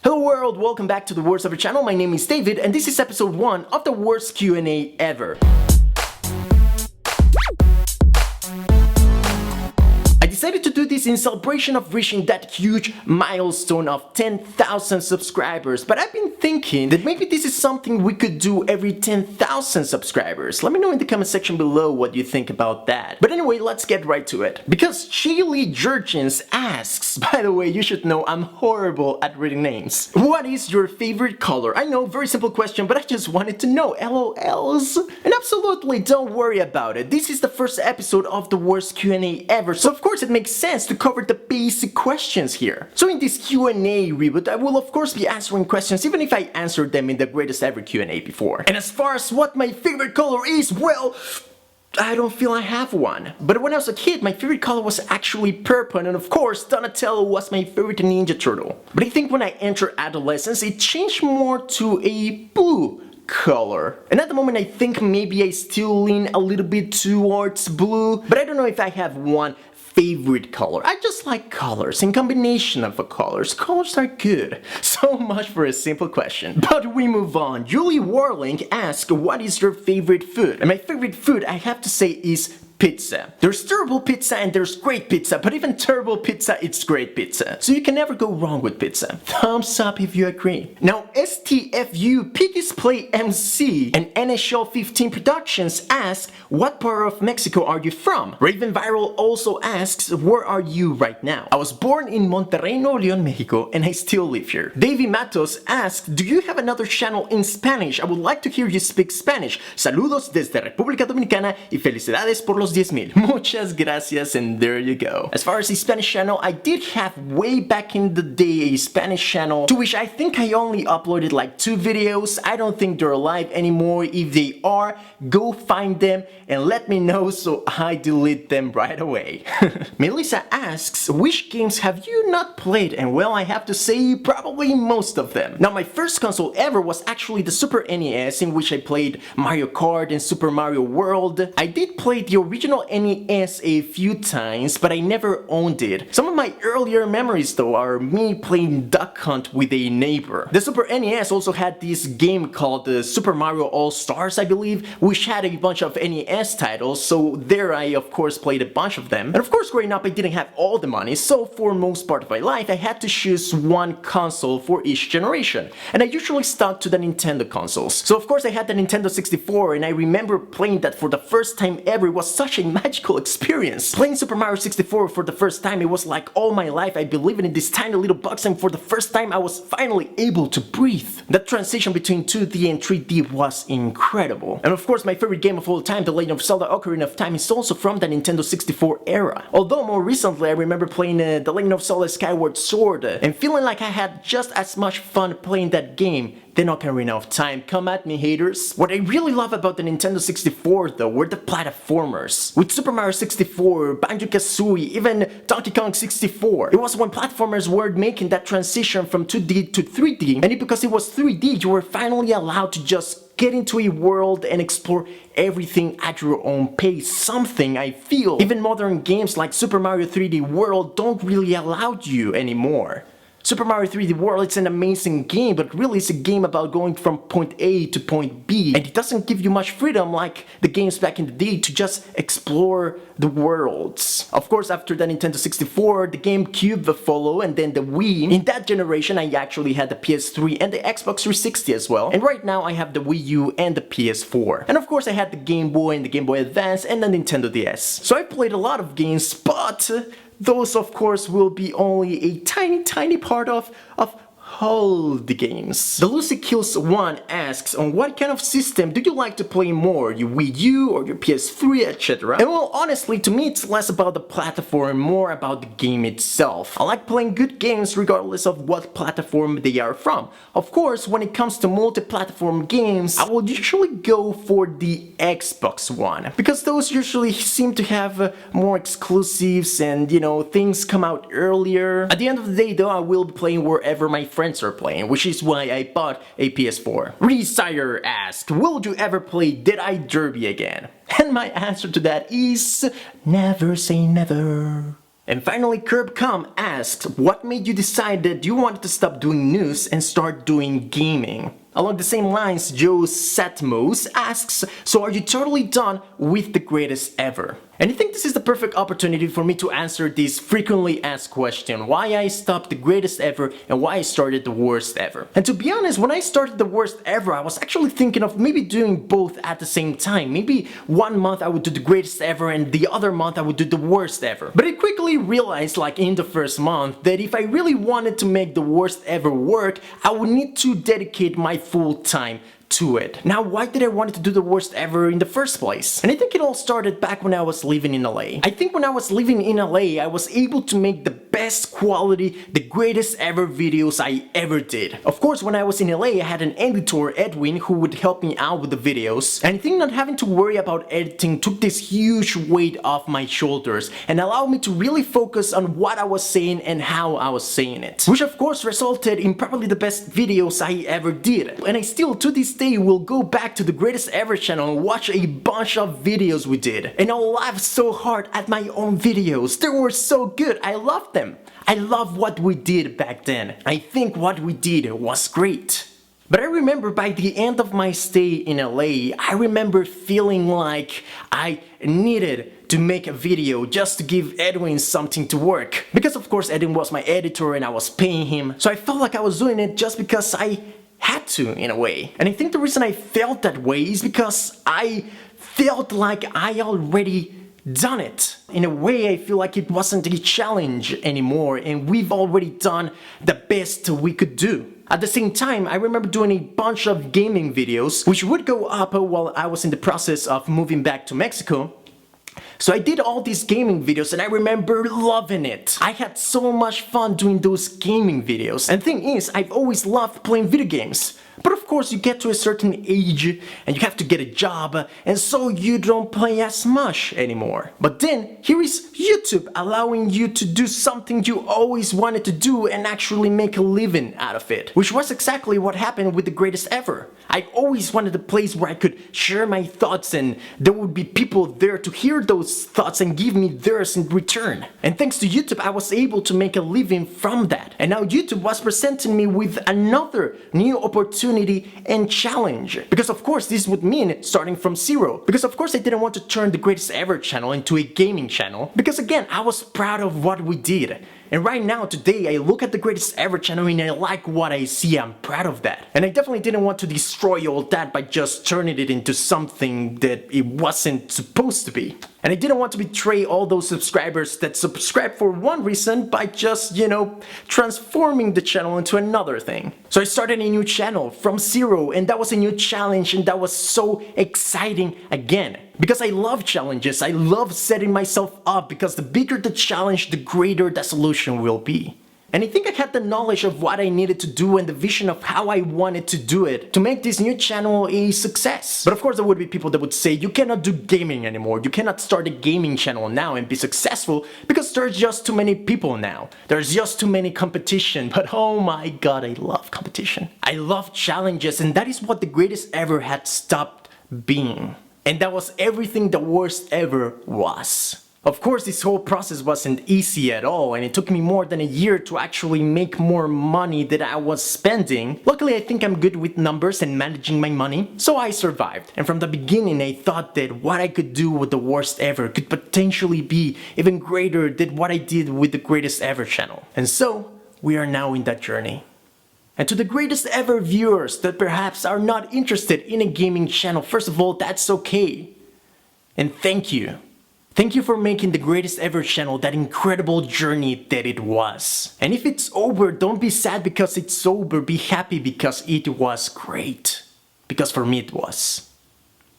Hello world, welcome back to the Worst Ever channel. My name is David and this is episode 1 of the Worst Q&A Ever. I decided to do this in celebration of reaching that huge milestone of 10,000 subscribers, but I've been thinking that maybe this is something we could do every 10,000 subscribers. Let me know in the comment section below what you think about that. But anyway, let's get right to it. Because Shaylee Jurgens asks, by the way, you should know I'm horrible at reading names. What is your favorite color? I know, very simple question, but I just wanted to know, LOLs. And absolutely, don't worry about it. This is the first episode of the Worst Q&A Ever, so of course it makes sense to cover the basic questions here. So in this Q&A reboot, I will of course be answering questions even if I answered them in the greatest ever Q&A before. And as far as what my favorite color is, well, I don't feel I have one. But when I was a kid, my favorite color was actually purple, and of course, Donatello was my favorite Ninja Turtle. But I think when I entered adolescence, it changed more to a blue color. And at the moment I think maybe I still lean a little bit towards blue, but I don't know if I have one favorite color. I just like colors and combination of colors. Colors are good. So much for a simple question. But we move on. Julie Warling asks, what is your favorite food? And my favorite food, I have to say, is pizza. There's terrible pizza and there's great pizza, but even terrible pizza, it's great pizza. So you can never go wrong with pizza. Thumbs up if you agree. Now, STFU, Piggy's Play MC, and NHL 15 Productions ask, what part of Mexico are you from? Raven Viral also asks, where are you right now? I was born in Monterrey, Nuevo León, Mexico, and I still live here. Davey Matos asks, do you have another channel in Spanish? I would like to hear you speak Spanish. Saludos desde República Dominicana y felicidades por los 10,000. Muchas gracias, and there you go. As far as the Spanish channel, I did have way back in the day a Spanish channel to which I think I only uploaded like 2 videos. I don't think they're alive anymore. If they are, go find them and let me know so I delete them right away. Melissa asks, which games have you not played? And well, I have to say probably most of them. Now, my first console ever was actually the Super NES, in which I played Mario Kart and Super Mario World. I did play the original NES a few times, but I never owned it. Some of my earlier memories though are me playing Duck Hunt with a neighbor. The Super NES also had this game called Super Mario All-Stars, I believe, which had a bunch of NES titles, so there I of course played a bunch of them. And of course growing up I didn't have all the money, so for most part of my life I had to choose one console for each generation. And I usually stuck to the Nintendo consoles. So of course I had the Nintendo 64, and I remember playing that for the first time ever. It was such a magical experience. Playing Super Mario 64 for the first time, it was like all my life I believed in this tiny little box, and for the first time I was finally able to breathe. That transition between 2D and 3D was incredible. And of course my favorite game of all time, The Legend of Zelda Ocarina of Time, is also from the Nintendo 64 era. Although more recently I remember playing The Legend of Zelda Skyward Sword and feeling like I had just as much fun playing that game than Ocarina of Time. Come at me, haters. What I really love about the Nintendo 64 though were the platformers. With Super Mario 64, Banjo-Kazooie, even Donkey Kong 64. It was when platformers were making that transition from 2D to 3D, and because it was 3D, you were finally allowed to just get into a world and explore everything at your own pace. Something I feel even modern games like Super Mario 3D World don't really allow you anymore. Super Mario 3D World, it's an amazing game, but really it's a game about going from point A to point B, and it doesn't give you much freedom like the games back in the day to just explore the worlds. Of course, after the Nintendo 64, the GameCube will follow, and then the Wii. In that generation, I actually had the PS3 and the Xbox 360 as well, and right now I have the Wii U and the PS4. And of course I had the Game Boy and the Game Boy Advance and the Nintendo DS. So I played a lot of games, but those of course will be only a tiny part of all the games. The Lucy Kills 1 asks, on what kind of system do you like to play more, your Wii U or your PS3, etc. And well, honestly, to me it's less about the platform and more about the game itself. I like playing good games regardless of what platform they are from. Of course, when it comes to multi-platform games, I will usually go for the Xbox One, because those usually seem to have more exclusives and, you know, things come out earlier. At the end of the day though, I will be playing wherever my friends are playing, which is why I bought a PS4. Resire asked, will you ever play Didi Derby again? And my answer to that is never say never. And finally, CurbCom asks, what made you decide that you wanted to stop doing news and start doing gaming? Along the same lines, Joe Satmos asks, so are you totally done with the greatest ever? And I think this is the perfect opportunity for me to answer this frequently asked question, why I stopped the greatest ever and why I started the worst ever. And to be honest, when I started the worst ever, I was actually thinking of maybe doing both at the same time. Maybe one month I would do the greatest ever and the other month I would do the worst ever. But I quickly realized, like in the first month, that if I really wanted to make the worst ever work, I would need to dedicate my full time to it. Now, why did I want to do the worst ever in the first place? And I think it all started back when I was living in LA. I think when I was living in LA, I was able to make the best quality, the greatest ever videos I ever did. Of course, when I was in LA, I had an editor, Edwin, who would help me out with the videos. And I think not having to worry about editing took this huge weight off my shoulders and allowed me to really focus on what I was saying and how I was saying it. Which of course resulted in probably the best videos I ever did. And I still, to this day, will go back to the greatest ever channel and watch a bunch of videos we did. And I'll laugh so hard at my own videos. They were so good. I loved them. I love what we did back then. I think what we did was great. But I remember by the end of my stay in LA, I remember feeling like I needed to make a video just to give Edwin something to work. Because of course Edwin was my editor and I was paying him. So I felt like I was doing it just because I had to, in a way. And I think the reason I felt that way is because I felt like I already done it. In a way, I feel like it wasn't a challenge anymore and we've already done the best we could do. At the same time, I remember doing a bunch of gaming videos which would go up while I was in the process of moving back to Mexico. So I did all these gaming videos and I remember loving it. I had so much fun doing those gaming videos. And the thing is, I've always loved playing video games. But of course you get to a certain age and you have to get a job and so you don't play as much anymore. But then here is YouTube allowing you to do something you always wanted to do and actually make a living out of it. Which was exactly what happened with the greatest ever. I always wanted a place where I could share my thoughts and there would be people there to hear those thoughts and give me theirs in return. And thanks to YouTube I was able to make a living from that. And now YouTube was presenting me with another new opportunity and challenge. Because of course this would mean starting from zero. Because of course I didn't want to turn the greatest ever channel into a gaming channel. Because again, I was proud of what we did. And right now, today, I look at the greatest ever channel and I like what I see, I'm proud of that. And I definitely didn't want to destroy all that by just turning it into something that it wasn't supposed to be. And I didn't want to betray all those subscribers that subscribe for one reason by just, transforming the channel into another thing. So I started a new channel from zero and that was a new challenge and that was so exciting again. Because I love challenges, I love setting myself up because the bigger the challenge, the greater the solution will be. And I think I had the knowledge of what I needed to do and the vision of how I wanted to do it to make this new channel a success. But of course there would be people that would say you cannot do gaming anymore, you cannot start a gaming channel now and be successful because there's just too many people now. There's just too many competition, but oh my god, I love competition. I love challenges and that is what the greatest ever had stopped being. And that was everything the worst ever was. Of course, this whole process wasn't easy at all and it took me more than a year to actually make more money than I was spending. Luckily, I think I'm good with numbers and managing my money, so I survived. And from the beginning, I thought that what I could do with the worst ever could potentially be even greater than what I did with the greatest ever channel. And so, we are now in that journey. And to the greatest ever viewers that perhaps are not interested in a gaming channel, first of all, that's okay. And thank you. Thank you for making the greatest ever channel that incredible journey that it was. And if it's over, don't be sad because it's over, be happy because it was great. Because for me it was.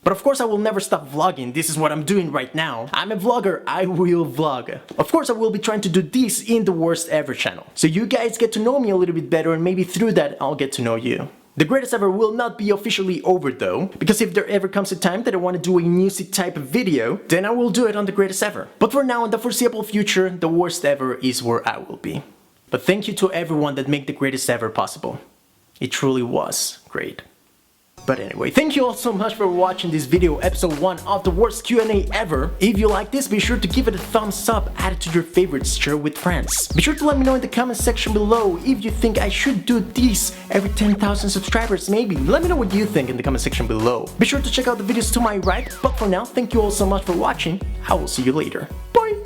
But of course I will never stop vlogging, this is what I'm doing right now. I'm a vlogger, I will vlog. Of course I will be trying to do this in the worst ever channel. So you guys get to know me a little bit better and maybe through that I'll get to know you. The greatest ever will not be officially over though, because if there ever comes a time that I want to do a newsy type of video, then I will do it on the greatest ever. But for now, in the foreseeable future, the worst ever is where I will be. But thank you to everyone that made the greatest ever possible. It truly was great. But anyway, thank you all so much for watching this video, episode 1 of the worst Q&A ever. If you like this, be sure to give it a thumbs up, add it to your favorites, share with friends. Be sure to let me know in the comment section below if you think I should do this every 10,000 subscribers maybe. Let me know what you think in the comment section below. Be sure to check out the videos to my right, but for now, thank you all so much for watching. I will see you later. Bye!